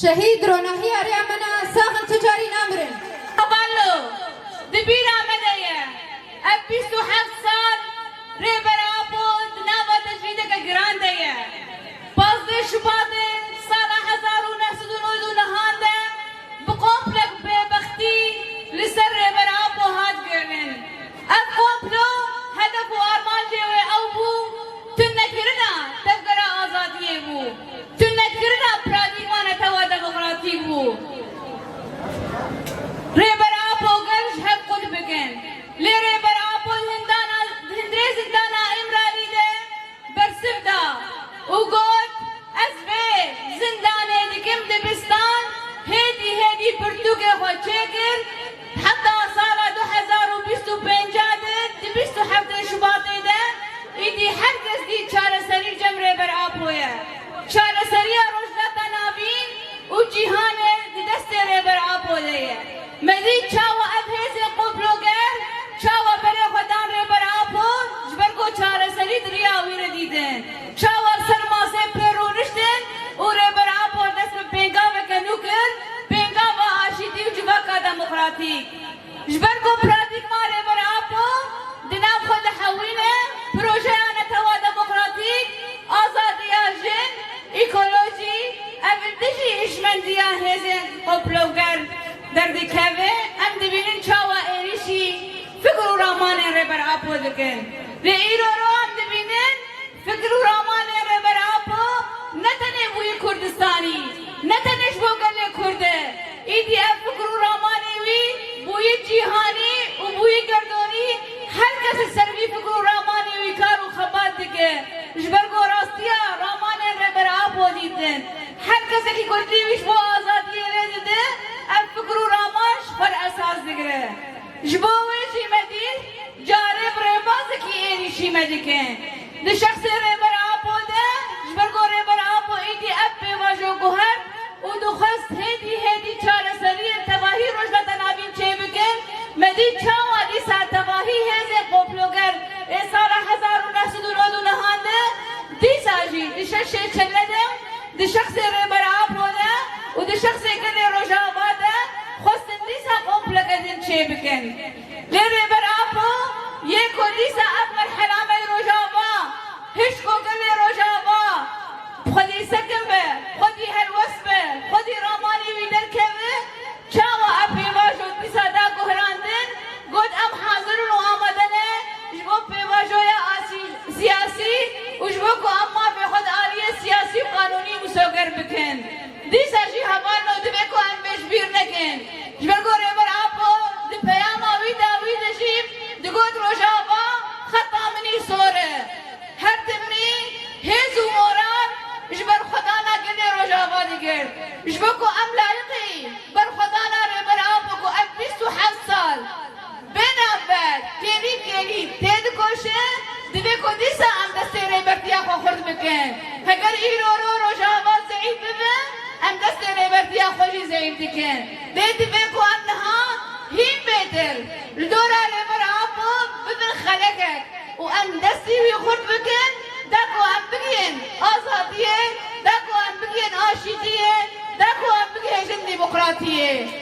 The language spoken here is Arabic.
شهيد روناهي أريامنا ساخن تجاري نامرن أبالو دبيرا مدايا أبي سوحف صار ريبر أبود ناوى تجريدك جراندايا بازدي شبادي صالة هزار ونحسدون ويدون هاندا بقومبلك ببختي لسر ريبر أبو هاد جرنن أقومبلو هدف وأرمان جيوي أوبو تنكرنا تفقر آزادي بو تنكرنا براديمان توا دموقراطي بو ريبر أبو قرش هب قد بكن لريبر أبو هندريز هندانا إمرالي ده برسفدا وقود أسبي زنداني دكم دبستان هدي برتوكي خوشيكر حتى صار 2025 جادر دبستو حفتة شباطي ده إيدي حركز دي چاره سري جم ريبر أبويا چاره سري روشنتا نابين وجيهان دست ريبر أبويا مدي چاوا أبهز قبلوگر چاوا بره خدان ريبر أبو جبرگو چاره سري دريا وير ديدن چاوا سرماسه پرونشتن و ريبر أبو دست بينگا وکنوکر بينگا و آشيدي و جواكا دموقراطيك جبرگو براديك ما ريبر أبو دنام خود حوينه پروژه آن توا دموقراطیک آزادی جن ایکولوژی اولدیجی اشمندی هزین قبلوگر در دکوه ام دبینن چاوا ایریشی فکر و رامان ربر آپو دکن لیرو رو ام دبینن فکر و رامان ربر آپو نتنه بوی کردستانی نتنش بوگل کرده ایدی اف فکر و رامانی وی بوی جیهانی و بوی گردونی هر کس سروی فکر و رامانی وی کار و خبات دکه جبرگو راستیا رامان ربر آپو دیدن هر کس کی کردی ویش با آزادی رزده اف فکر و رامانش پر اساس دگره جبوه چی مدید جاره برباز کی ایری شی مدکن ده شخص ربر آپو ده جبرگو ربر آپو ایدی اف بیواجو گوهر و دخست هدی چاره سری تواهی روشت نابین چه بکن مدید چاوا دی ساعت تواهی هزه قبلوگر سال 1992 نهانده دی ساجی دی شش چلده دی شخص ربر آپوده و دی شخص کل روژاواده خواستن دی سا قبلوگر چه بکن لی ربر آپو یک دی سا اکبر حلام روژاوا هش کو کل روژاوا خودی سکم به خودی هلوس به خودی رامانی ویدر که چاوا اپی واجو دیسا دا گهراندن گود ام حاضرون و آمدنه جبو پی واجو یا سیاسی و جبو کو اما به خود آلیه سیاسی بگن جبر گوره بر آپو دی پیاما ویدا جیب دی گوت روژاوا خطا منی سوره هر تمنی هیزو موران جبر خدا نا گنه روژاوا دیگر جبر کو ام لایقی بر خدا نا ری بر آپو کو ام 27 سال بین آباد کلی تید کوشه دیوی کو دیسا ام دسته ری برتیا خو خورد بکن اگر ایرو روژاوا ضعیف ببن ام دسته ری برتیا خوشی ضعیف دکن دیوی کو انها هیم بیتر لدورا ری بر آپو ببن خلقك وام دستی وی خورد بکن داكو ام بگین آزادیه داكو ام بگین آشیدیه داكو ام بگین ديمقراطية